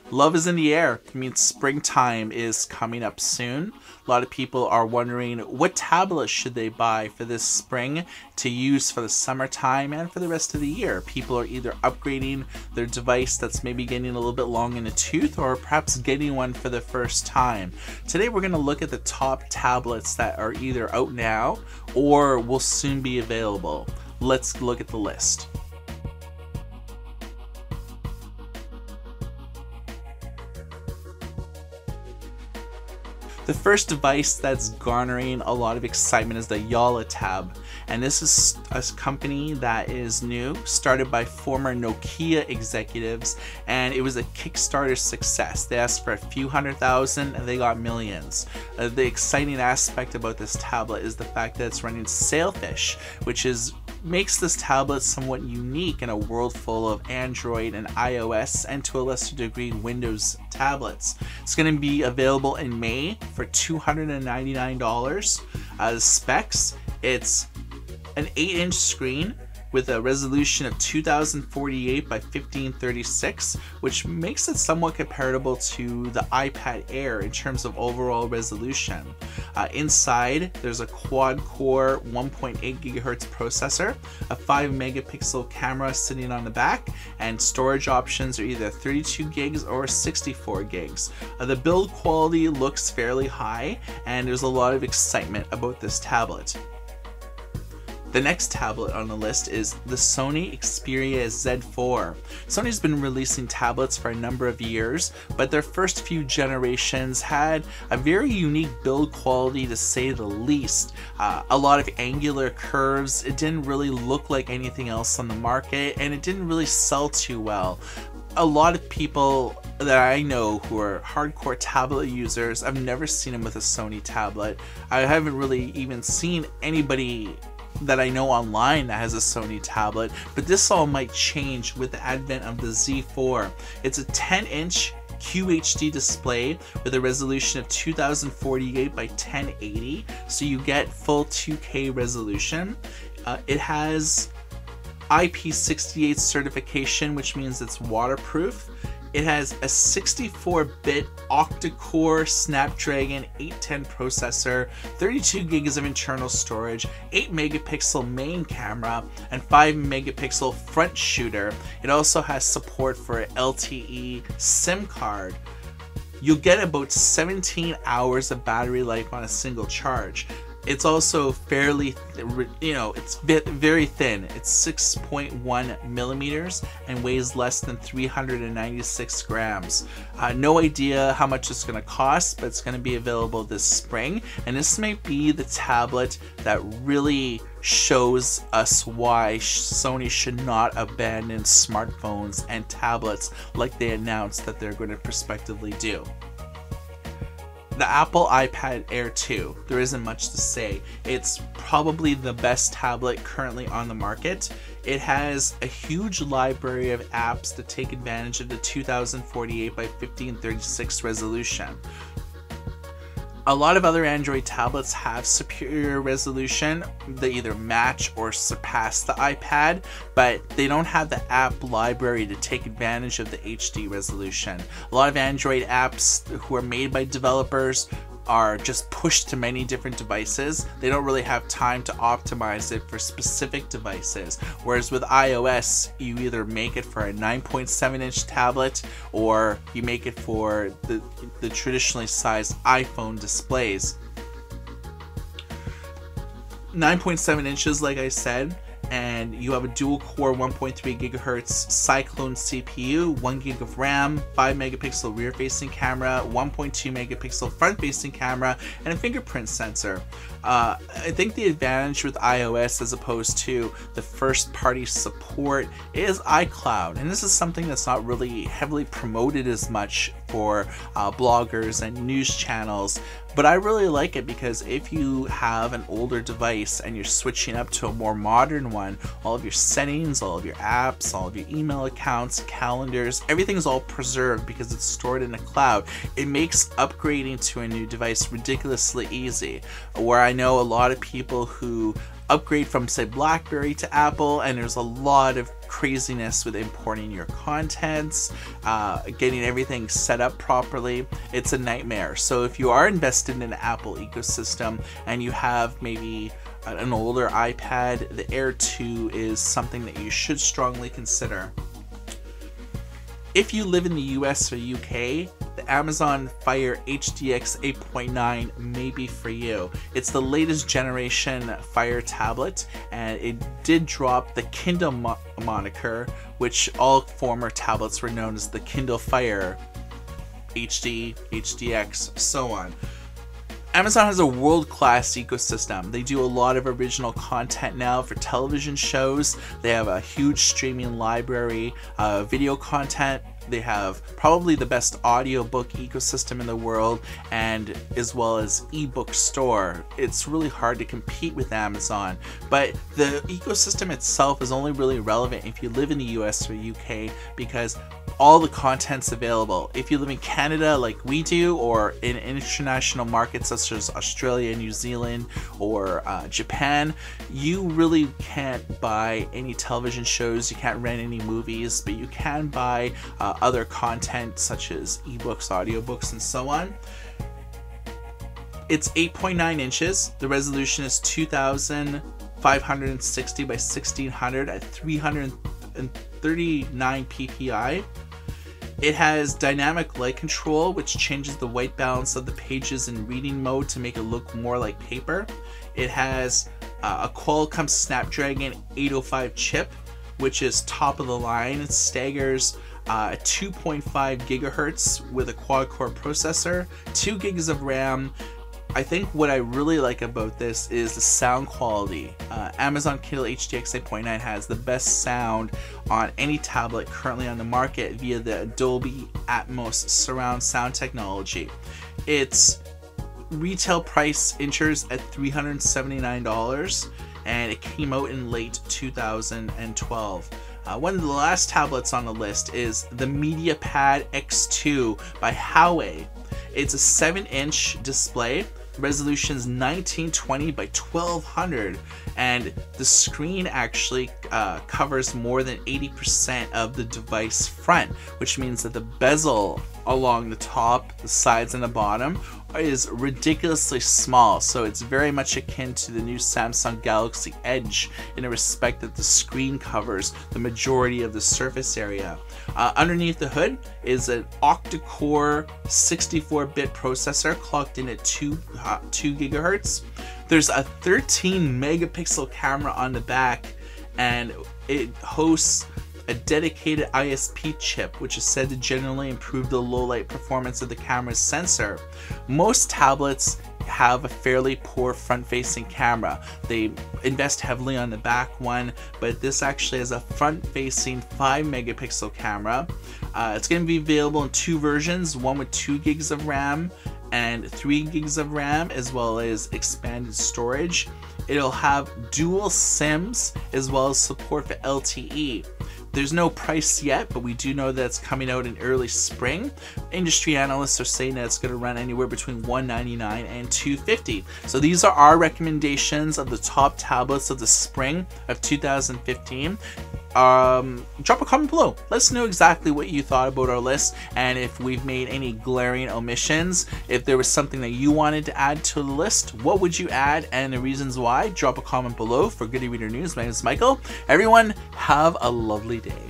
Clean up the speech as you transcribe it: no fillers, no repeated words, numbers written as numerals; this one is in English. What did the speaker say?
Love is in the air. It means springtime is coming up soon. A lot of people are wondering what tablet should they buy for this spring to use for the summertime and for the rest of the year. People are either upgrading their device that's maybe getting a little bit long in the tooth, or perhaps getting one for the first time. Today we're going to look at the top tablets that are either out now or will soon be available. Let's look at the list. The first device that's garnering a lot of excitement is the USTab, and this is a company that is new, started by former Nokia executives, and it was a Kickstarter success. They asked for a few $100,000 and they got millions. The exciting aspect about this tablet is the fact that it's running Sailfish, which makes this tablet somewhat unique in a world full of Android and iOS, and to a lesser degree Windows tablets. It's going to be available in May for $299. The specs: it's an 8-inch screen with a resolution of 2048 by 1536, which makes it somewhat comparable to the iPad Air in terms of overall resolution. Inside, there's a quad-core 1.8 GHz processor, a 5 megapixel camera sitting on the back, and storage options are either 32 gigs or 64 gigs. The build quality looks fairly high, and there's a lot of excitement about this tablet. The next tablet on the list is the Sony Xperia Z4. Sony's been releasing tablets for a number of years, but their first few generations had a very unique build quality, to say the least. A lot of angular curves. It didn't really look like anything else on the market, and it didn't really sell too well. A lot of people that I know who are hardcore tablet users, I've never seen them with a Sony tablet. I haven't really even seen anybody that I know online that has a Sony tablet, but this all might change with the advent of the Z4. It's a 10-inch QHD display with a resolution of 2048 by 1080, so you get full 2K resolution. It has IP68 certification, which means it's waterproof. It has a 64-bit octa-core Snapdragon 810 processor, 32 gigs of internal storage, 8 megapixel main camera, and 5 megapixel front shooter. It also has support for an LTE SIM card. You'll get about 17 hours of battery life on a single charge. It's also fairly, it's very thin. It's 6.1 millimeters and weighs less than 396 grams. No idea how much it's going to cost, but it's going to be available this spring. And this may be the tablet that really shows us why Sony should not abandon smartphones and tablets like they announced that they're going to prospectively do. The Apple iPad Air 2, there isn't much to say. It's probably the best tablet currently on the market. It has a huge library of apps that take advantage of the 2048 by 1536 resolution. A lot of other Android tablets have superior resolution. They either match or surpass the iPad, but they don't have the app library to take advantage of the HD resolution. A lot of Android apps who are made by developers are just pushed to many different devices. They don't really have time to optimize it for specific devices. Whereas with iOS, you either make it for a 9.7-inch tablet or you make it for the traditionally sized iPhone displays. 9.7 inches, like I said, and you have a dual-core 1.3 gigahertz Cyclone CPU, 1 gig of RAM, 5 megapixel rear-facing camera, 1.2 megapixel front-facing camera, and a fingerprint sensor. I think the advantage with iOS as opposed to the first-party support is iCloud, and this is something that's not really heavily promoted as much for bloggers and news channels. But I really like it because if you have an older device and you're switching up to a more modern one, all of your settings, all of your apps, all of your email accounts, calendars, everything's all preserved because it's stored in the cloud. It makes upgrading to a new device ridiculously easy. Where I know a lot of people who upgrade from, say, BlackBerry to Apple, and there's a lot of craziness with importing your contents, getting everything set up properly. It's a nightmare. So if you are invested in the Apple ecosystem and you have maybe an older iPad, the Air 2 is something that you should strongly consider. If you live in the US or UK, the Amazon Fire HDX 8.9 may be for you. It's the latest generation Fire tablet, and it did drop the Kindle moniker, which all former tablets were known as the Kindle Fire HD, HDX, so on. Amazon has a world-class ecosystem. They do a lot of original content now for television shows. They have a huge streaming library, video content. They have probably the best audiobook ecosystem in the world, and as well as ebook store. It's really hard to compete with Amazon, but the ecosystem itself is only really relevant if you live in the US or UK, because all the content's available. If you live in Canada like we do, or in international markets such as Australia, New Zealand, or Japan, you really can't buy any television shows, you can't rent any movies, but you can buy other content such as ebooks, audiobooks, and so on. It's 8.9 inches. The resolution is 2560 by 1600 at 339 ppi. It has dynamic light control, which changes the white balance of the pages in reading mode to make it look more like paper. It has a Qualcomm Snapdragon 805 chip, which is top of the line. It staggers 2.5 gigahertz with a quad-core processor, 2 gigs of RAM. I think what I really like about this is the sound quality. Amazon Kindle HDX 8.9 has the best sound on any tablet currently on the market via the Dolby Atmos surround sound technology. Its retail price enters at $379, and it came out in late 2012. One of the last tablets on the list is the MediaPad X2 by Huawei. It's a 7-inch display. Resolution is 1920 by 1200, and the screen actually covers more than 80% of the device front, which means that the bezel along the top, the sides, and the bottom is ridiculously small. So it's very much akin to the new Samsung Galaxy Edge in a respect that the screen covers the majority of the surface area. Underneath the hood is an octa-core 64-bit processor clocked in at 2 gigahertz. There's a 13 megapixel camera on the back, and it hosts a dedicated ISP chip, which is said to generally improve the low light performance of the camera's sensor. Most tablets have a fairly poor front-facing camera. They invest heavily on the back one, but this actually has a front-facing 5 megapixel camera. It's going to be available in 2 versions, one with 2 gigs of RAM and 3 gigs of RAM, as well as expanded storage. It'll have dual SIMs as well as support for LTE. There's no price yet, but we do know that it's coming out in early spring. Industry analysts are saying that it's going to run anywhere between $199 and $250. So these are our recommendations of the top tablets of the spring of 2015. Drop a comment below. Let us know exactly what you thought about our list, and if we've made any glaring omissions. If there was something that you wanted to add to the list, what would you add and the reasons why? Drop a comment below. For Good eReader News, my name is Michael. Everyone, have a lovely day.